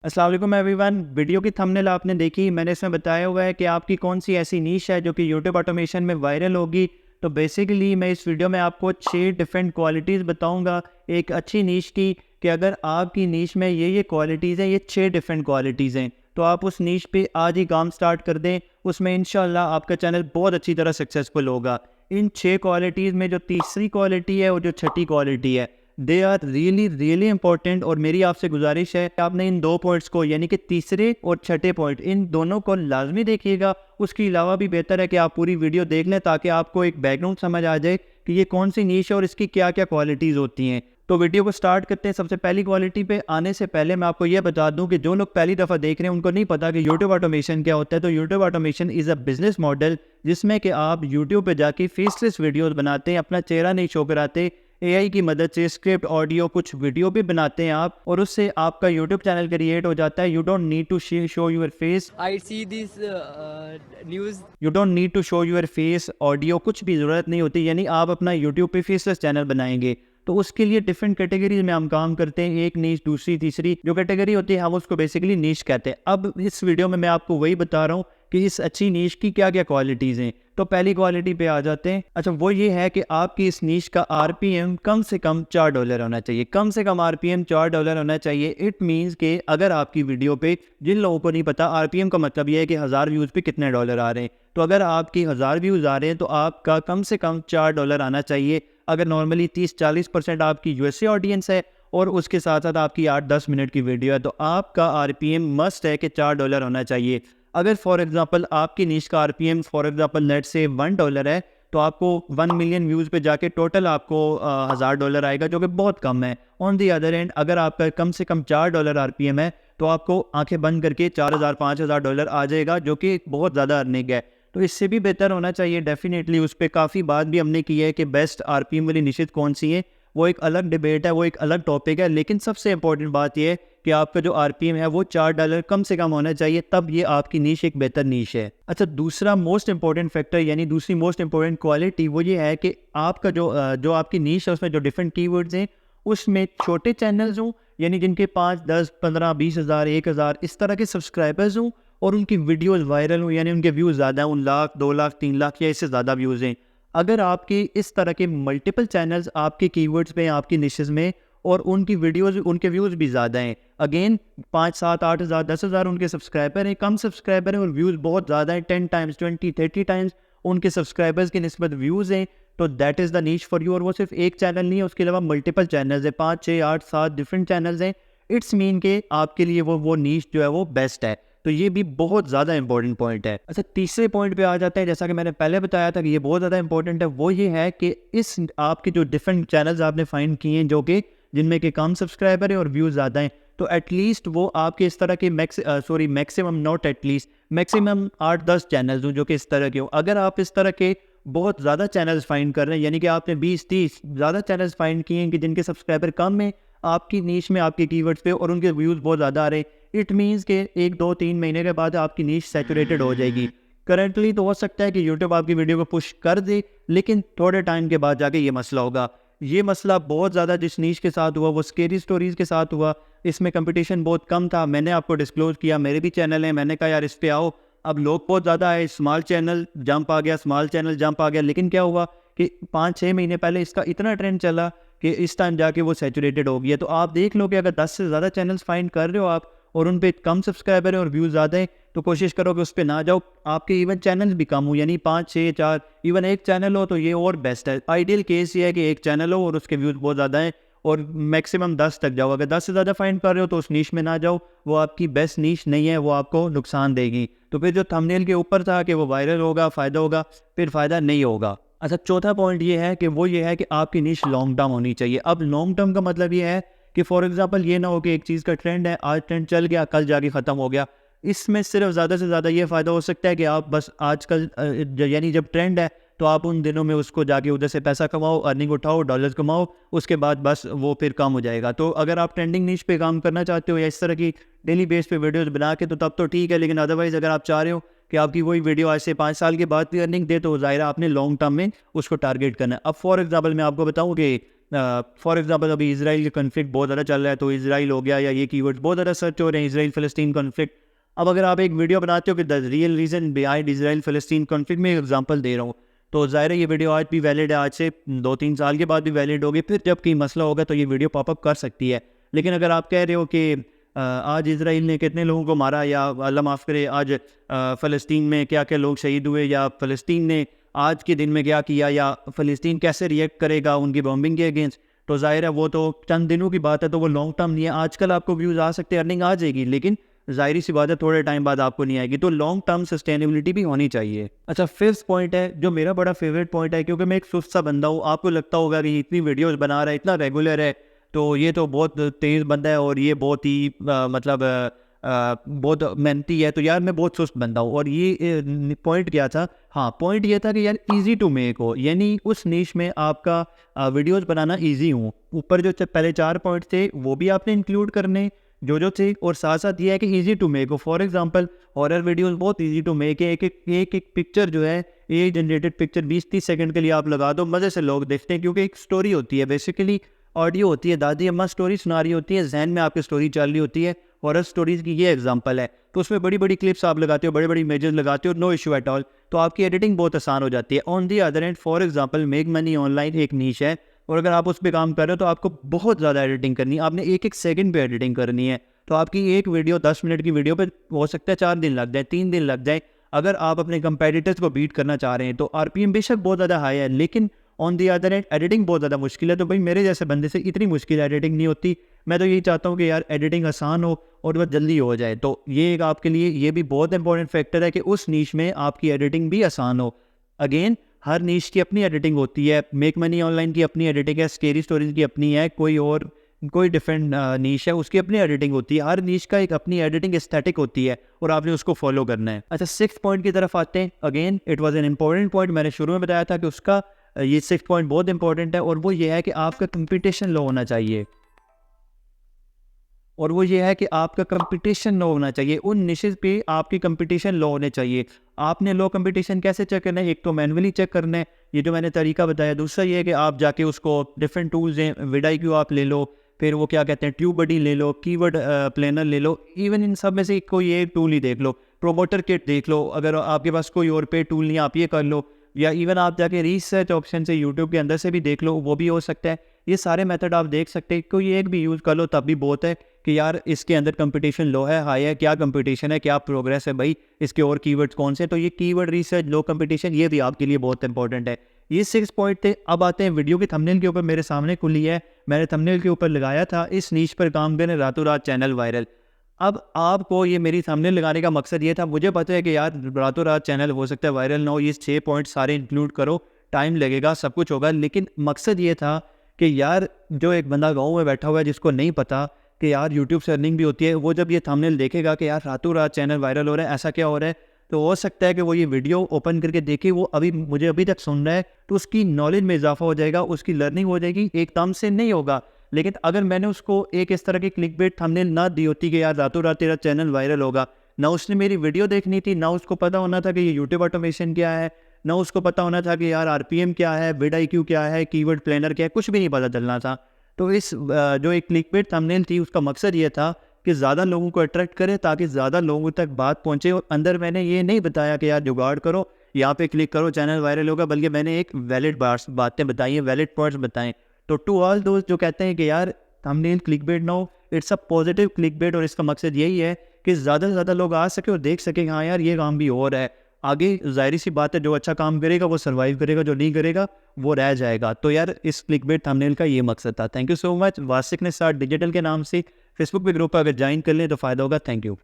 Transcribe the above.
अस्सलाम वालेकुम everyone. Video की थंबनेल आपने देखी, मैंने इसमें बताया हुआ है कि आपकी कौन सी ऐसी नीश है जो कि यूट्यूब ऑटोमेशन में वायरल होगी। तो बेसिकली मैं इस वीडियो में आपको 6 डिफरेंट क्वालिटीज़ बताऊंगा एक अच्छी नीश की, कि अगर आपकी नीश में ये क्वालिटीज़ हैं, ये 6 डिफरेंट क्वालिटीज़ हैं, तो आप उस नीश पे आज ही काम स्टार्ट कर दें। उसमें इंशाल्लाह आपका चैनल बहुत अच्छी तरह सक्सेसफुल होगा। इन 6 क्वालिटीज़ में जो तीसरी क्वालिटी है और जो छठी क्वालिटी है, they are really really important. और मेरी आपसे गुजारिश है कि आपने इन 2 पॉइंट्स को, यानी कि तीसरे और छठे पॉइंट, इन दोनों को लाजमी देखिएगा। उसके अलावा भी बेहतर है कि आप पूरी वीडियो देख लें ताकि आपको एक बैकग्राउंड समझ आ जाए कि ये कौन सी नीश है और इसकी क्या क्या क्वालिटीज़ होती हैं। तो वीडियो को स्टार्ट करते हैं। सबसे पहली क्वालिटी पे आने से पहले मैं आपको ये बता दूं कि जो लोग पहली दफ़ा देख रहे हैं उनको नहीं पता कि यूट्यूब ऑटोमेशन क्या होता है। तो YouTube automation is a business model जिसमें कि आप यूट्यूब पे जाके फेसलेस वीडियोस बनाते हैं, अपना चेहरा नहीं शो कराते, एआई की मदद से स्क्रिप्ट ऑडियो कुछ वीडियो भी बनाते हैं आप, और उससे आपका यूट्यूब चैनल क्रिएट हो जाता है। You don't need to show your face, I see this news. You don't need to show your face, audio कुछ भी ज़रूरत नहीं होती। यानी आप अपना यूट्यूब पे फेसलेस चैनल बनाएंगे तो उसके लिए डिफरेंट कैटेगरीज में हम काम करते हैं, एक नीश, दूसरी, तीसरी जो कैटेगरी होती है हम उसको बेसिकली नीश कहते हैं। अब इस वीडियो में मैं आपको वही बता रहा हूँ कि इस अच्छी नीश की क्या क्या क्वालिटीज़ हैं। तो पहली क्वालिटी पे आ जाते हैं। अच्छा, वो ये है कि आपकी इस नीश का आरपीएम कम से कम $4 होना चाहिए। कम से कम आरपीएम $4 होना चाहिए। इट मीन्स कि अगर आपकी वीडियो पे, जिन लोगों को नहीं पता आरपीएम का मतलब ये है कि 1000 व्यूज़ पे कितने डॉलर आ रहे हैं, तो अगर आपकी 1000 व्यूज़ आ रहे हैं तो आपका कम से कम $4 आना चाहिए। अगर नॉर्मली 30-40% आपकी यूएसए ऑडियंस है और उसके साथ साथ आपकी 8-10 मिनट की वीडियो है, तो आपका आरपीएम मस्ट है कि $4 होना चाहिए। अगर फॉर एग्जांपल आपकी नीश का आरपीएम फॉर एग्जांपल नेट से $1 है, तो आपको 1 मिलियन व्यूज़ पे जाके टोटल आपको $1000 आएगा, जो कि बहुत कम है। ऑन दी अदर एंड अगर आपका कम से कम $4 आरपीएम है तो आपको आंखें बंद करके $4000-5000 आ जाएगा, जो कि बहुत ज़्यादा अर्निंग है। तो इससे भी बेहतर होना चाहिए डेफिनेटली। उस पर काफ़ी बात भी हमने की है कि बेस्ट आरपीएम वाली निश्चित कौन सी है, वो एक अलग डिबेट है, वो एक अलग टॉपिक है। लेकिन सबसे इंपॉर्टेंट बात यह है कि आपका जो आरपीएम है वो $4 कम से कम होना चाहिए, तब ये आपकी नीश एक बेहतर नीश है। अच्छा, दूसरा मोस्ट इंपॉर्टेंट फैक्टर यानी दूसरी मोस्ट इंपॉर्टेंट क्वालिटी वो ये है कि आपका जो आपकी नीश है उसमें जो डिफरेंट कीवर्ड्स हैं उसमें छोटे चैनल्स हों, यानी जिनके 5, 10, 15, 20 हज़ार, 1,000 इस तरह के सब्सक्राइबर्स हों और उनकी वीडियोस वायरल हों, यानी उनके व्यूज़ ज़्यादा हैं, 1 लाख, 2 लाख, 3 लाख या इससे ज़्यादा व्यूज़ हैं। अगर आपके इस तरह के मल्टीपल चैनल्स आपके कीवर्ड्स में, आपकी निशेस में, और उनकी वीडियोस, उनके व्यूज़ भी ज़्यादा हैं, अगेन 5, 7, 8 हज़ार, 10 हज़ार उनके सब्सक्राइबर हैं, कम सब्सक्राइबर हैं और व्यूज़ बहुत ज़्यादा हैं, 10 टाइम्स, 20, 30 टाइम्स उनके सब्सक्राइबर्स की निस्बत व्यूज़ हैं, तो that is the niche for you. और वो सिर्फ एक चैनल नहीं है, उसके अलावा मल्टीपल चैनल्स हैं, 5, 6, 8, 7 डिफरेंट चैनल्स हैं। इट्स मीन के आपके लिए वो नीश जो है वो बेस्ट है। तो ये भी बहुत ज़्यादा इंपॉर्टेंट पॉइंट है। अच्छा, तीसरे पॉइंट पे आ जाते हैं। जैसा कि मैंने पहले बताया था कि ये बहुत ज़्यादा इंपॉर्टेंट है, वो ये है कि इस आपके जो डिफरेंट चैनल्स आपने फाइंड किए हैं जो कि जिनमें के कम सब्सक्राइबर है और व्यूज़ ज़्यादा हैं, तो एटलीस्ट वो आपके इस तरह के maximum not at least, maximum 8-10 channels हो जो कि इस तरह के हो। अगर आप इस तरह के बहुत ज़्यादा चैनल्स फाइंड कर रहे हैं, यानी कि आपने 20-30 ज़्यादा चैनल्स फाइंड किए हैं कि जिनके सब्सक्राइबर कम है आपकी नीश में, आपके कीवर्ड्स पे, और उनके व्यूज़ बहुत ज़्यादा आ रहे हैं, इट मीन्स के 1, 2, 3 महीने के बाद आपकी नीश सैचुरेटेड हो जाएगी। करंटली तो हो सकता है कि यूट्यूब आपकी वीडियो को पुश कर दे, लेकिन थोड़े टाइम के बाद जाके ये मसला होगा। ये मसला बहुत ज़्यादा जिस नीश के साथ हुआ वो स्केरी स्टोरीज़ के साथ हुआ। इसमें कंपटीशन बहुत कम था, मैंने आपको डिस्क्लोज़ किया, मेरे भी चैनल हैं, मैंने कहा यार इस पे आओ। अब लोग बहुत ज़्यादा आए, स्मॉल चैनल जंप आ गया, स्मॉल चैनल जंप आ गया, लेकिन क्या हुआ कि 5-6 महीने पहले इसका इतना ट्रेंड चला कि इस टाइम जाके वो सैचुरेटेड हो गया। तो आप देख लो कि अगर 10 से ज़्यादा चैनल्स फाइंड कर रहे हो आप और उन पे कम सब्सक्राइबर है और व्यूज़ ज़्यादा है, तो कोशिश करो कि उस पे ना जाओ। आपके इवन चैनल्स भी कम हो, यानी 5, 6, 4, इवन एक चैनल हो तो ये और बेस्ट है। आइडियल केस ये है कि एक चैनल हो और उसके व्यूज़ बहुत ज़्यादा हैं और मैक्सिमम 10 तक जाओ। अगर 10 से ज़्यादा फाइंड कर रहे हो तो उस नीश में ना जाओ, वो आपकी बेस्ट नीश नहीं है, वो आपको नुकसान देगी। तो फिर जो थंबनेल के ऊपर था कि वो वायरल होगा, फ़ायदा होगा, फिर फ़ायदा नहीं होगा। अच्छा, चौथा पॉइंट ये है कि वो ये है कि आपकी नीश लॉन्ग टर्म होनी चाहिए। अब लॉन्ग टर्म का मतलब ये है कि फॉर एग्जांपल ये ना हो कि एक चीज़ का ट्रेंड है, आज ट्रेंड चल गया, कल जाके ख़त्म हो गया। इसमें सिर्फ ज़्यादा से ज़्यादा ये फ़ायदा हो सकता है कि आप बस आजकल यानी जब ट्रेंड है तो आप उन दिनों में उसको जाके उधर से पैसा कमाओ, अर्निंग उठाओ, डॉलर्स कमाओ, उसके बाद बस वो फिर कम हो जाएगा। तो अगर आप ट्रेंडिंग नीश पे काम करना चाहते हो या इस तरह की डेली बेस पे वीडियोस बना के, तो तब तो ठीक है, लेकिन अदरवाइज़ अगर आप चाह रहे हो कि आपकी वही वीडियो आज से 5 साल के बाद भी अर्निंग दे, तो ज़ाहिर है आपने लॉन्ग टर्म में उसको टारगेट करना है। अब फॉर एग्जांपल मैं आपको बताऊं कि फॉर एग्जांपल अभी इसराइल का कन्फ्लिक्ट बहुत ज़्यादा चल रहा है, तो इसराइल हो गया या ये कीवर्ड्स बहुत ज़्यादा सर्च हो रहे हैं, इसराइल फ़लस्तीन कन्फ्लिक्ट। अब अगर आप एक वीडियो बनाते हो कि the real reason behind Israel Palestine conflict, में एग्जांपल दे रहा हूँ, तो ज़ाहिर है ये वीडियो आज भी वैलिड है, आज से 2-3 साल के बाद भी वैलिड होगी, फिर जब कोई मसला होगा तो ये वीडियो पॉपअप कर सकती है। लेकिन अगर आप कह रहे हो कि आज इसराइल ने कितने लोगों को मारा, या अल्लाह माफ़ करे आज फ़लस्तीन में क्या क्या लोग शहीद हुए, या फ़लस्तीन ने आज के दिन में क्या किया, या फ़लस्तीन कैसे रिएक्ट करेगा उनकी बॉम्बिंग के अगेंस्ट, तो ज़ाहिर है वो तो चंद दिनों की बात है, तो वो लॉन्ग टर्म नहीं है। आजकल आपको व्यूज़ आ सकते हैं, अर्निंग आ जाएगी, लेकिन ज़ाहिर सी बात है थोड़े टाइम बाद आपको नहीं आएगी, तो लॉन्ग टर्म सस्टेनेबिलिटी भी होनी चाहिए। अच्छा, फिफ्थ पॉइंट है जो मेरा बड़ा फेवरेट पॉइंट है, क्योंकि मैं एक सुस्त सा बंदा हूँ, आपको लगता होगा कि इतनी वीडियोज़ बना रहा है, इतना रेगुलर है, तो ये तो बहुत तेज़ बंदा है और ये बहुत ही बहुत मेहनती है, तो यार मैं बहुत सुस्त बंदा हूँ। और ये पॉइंट क्या था, हाँ पॉइंट ये था कि यार इजी टू मेक हो, यानी उस नीश में आपका वीडियोस बनाना इजी हो। ऊपर जो पहले 4 पॉइंट थे वो भी आपने इंक्लूड करने जो थे, और साथ साथ ये है कि इजी टू मेक हो। फॉर एग्जांपल हॉरर वीडियोस बहुत इजी टू मेक है, एक पिक्चर जो है ए जनरेटेड पिक्चर 20-30 सेकंड के लिए आप लगा दो, मज़े से लोग देखते हैं, क्योंकि एक स्टोरी होती है, बेसिकली ऑडियो होती है, दादी अम्मा स्टोरी सुना रही होती है, जहन में आपकी स्टोरी चल रही होती है। हॉरर स्टोरीज़ की ये एग्जांपल है, तो उसमें बड़ी बड़ी क्लिप्स आप लगाते हो, बड़े बड़ी इमेजेस लगाते हो, नो इशू एट ऑल, तो आपकी एडिटिंग बहुत आसान हो जाती है। On the other and for example make money online एक नीश है, और अगर आप उस पर काम कर रहे हो तो आपको बहुत ज़्यादा एडिटिंग करनी है, आपने एक सेकंड पे एडिटिंग करनी है, तो आपकी एक वीडियो 10 मिनट की वीडियो पे हो सकता है 4 दिन लग जाए, 3 दिन लग जाए। अगर आप अपने कंपेटिटर्स को बीट करना चाह रहे हैं तो आरपीएम बेशक बहुत ज़्यादा हाई है, लेकिन on the other and editing बहुत ज़्यादा मुश्किल है। तो भाई मेरे जैसे बंदे से इतनी मुश्किल एडिटिंग नहीं होती। मैं तो यही चाहता हूँ कि यार एडिटिंग आसान हो और वह जल्दी हो जाए, तो ये एक आपके लिए ये भी बहुत इंपॉर्टेंट फैक्टर है कि उस नीश में आपकी एडिटिंग भी आसान हो। अगेन हर नीश की अपनी एडिटिंग होती है, मेक मनी ऑनलाइन की अपनी एडिटिंग है, स्केरी स्टोरीज की अपनी है, कोई डिफरेंट नीश है उसकी अपनी एडिटिंग होती है। हर नीश का एक अपनी एडिटिंग एस्थेटिक होती है और आपने उसको फॉलो करना है। अच्छा, 6th पॉइंट की तरफ आते हैं। Again it was an important point, मैंने शुरू में बताया था कि उसका ये 6th पॉइंट बहुत इंपॉर्टेंट है, और वो ये है कि आपका कंपटीशन लो होना चाहिए। और वो ये है कि आपका कंपटीशन लो होना चाहिए, उन निशेस पे आपकी कंपटीशन लो होने चाहिए। आपने लो कंपटीशन कैसे चेक करना है, एक तो मैनुअली चेक करना है, ये जो मैंने तरीका बताया। दूसरा ये है कि आप जाके उसको डिफरेंट टूल्स हैं, vidIQ आप ले लो, फिर वो क्या कहते हैं TubeBuddy ले लो, कीवर्ड प्लानर ले लो, इवन इन सब में से कोई एक टूल ही देख लो, प्रोमोटर किट देख लो, अगर आपके पास कोई और पे टूल नहीं आप ये कर लो, या इवन आप जाके रिसर्च ऑप्शन से यूट्यूब के अंदर से भी देख लो, वो भी हो सकता है। ये सारे मेथड आप देख सकते हैं, कोई एक भी यूज़ कर लो तब भी बहुत है कि यार इसके अंदर कंपटीशन लो है, हाई है, क्या कंपटीशन है, क्या प्रोग्रेस है भाई, इसके और कीवर्ड्स कौन से। तो ये कीवर्ड रिसर्च, लो कंपटीशन, ये भी आपके लिए बहुत इंपॉर्टेंट है। ये 6 पॉइंट थे। अब आते हैं वीडियो के थंबनेल के ऊपर, मेरे सामने खुली है, मैंने थंबनेल के ऊपर लगाया था इस नीश पर काम करें रातों रात चैनल वायरल। अब आपको ये मेरी थंबनेल लगाने का मकसद ये था, मुझे पता है कि यार रातों रात चैनल हो सकता है वायरल ना हो, ये 6 पॉइंट सारे इंक्लूड करो, टाइम लगेगा, सब कुछ होगा, लेकिन मकसद ये था कि यार जो एक बंदा गाँव में बैठा हुआ है जिसको नहीं पता कि यार यूट्यूब से अर्निंग भी होती है, वो जब ये थंबनेल देखेगा कि यार रातों रात चैनल वायरल हो रहा है, ऐसा क्या हो रहा है, तो हो सकता है कि वो ये वीडियो ओपन करके देखे, वो मुझे अभी तक सुन रहा है, तो उसकी नॉलेज में इजाफा हो जाएगा, उसकी लर्निंग हो जाएगी, एकदम से नहीं होगा। लेकिन अगर मैंने उसको एक इस तरह की क्लिकबेट थंबनेल ना दी होती कि यार रातों रात तेरा चैनल वायरल होगा, ना उसने मेरी वीडियो देखनी थी, ना उसको पता होना था कि ये यूट्यूब ऑटोमेशन क्या है, ना उसको पता होना था कि यार आरपीएम क्या है, vidIQ क्या है, कीवर्ड प्लानर क्या है, कुछ भी नहीं पता चलना था। तो इस जो एक क्लिकबेट थंबनेल थी उसका मकसद ये था कि ज़्यादा लोगों को अट्रैक्ट करे, ताकि ज़्यादा लोगों तक बात पहुँचे। और अंदर मैंने ये नहीं बताया कि यार जुगाड़ करो, यहाँ पे क्लिक करो चैनल वायरल होगा, बल्कि मैंने एक वैलिड बातें बताई हैं, वैलिड पॉइंट्स बताएं। तो टू ऑल दोस्त जो कहते हैं कि यार थंबनेल क्लिकबेट ना हो, इट्स अ पॉजिटिव क्लिकबेट, और इसका मकसद यही है कि ज़्यादा से ज़्यादा लोग आ सके और देख सके हाँ यार ये काम भी हो रहा है। आगे ज़ाहिर सी बात है जो अच्छा काम करेगा वो सर्वाइव करेगा, जो नहीं करेगा वो रह जाएगा। तो यार इस क्लिकबेट थंबनेल का ये मकसद था। Thank you so much. Wasiq ने साथ डिजिटल के नाम से फेसबुक पे ग्रुप पर अगर ज्वाइन कर लें तो फ़ायदा होगा। Thank you.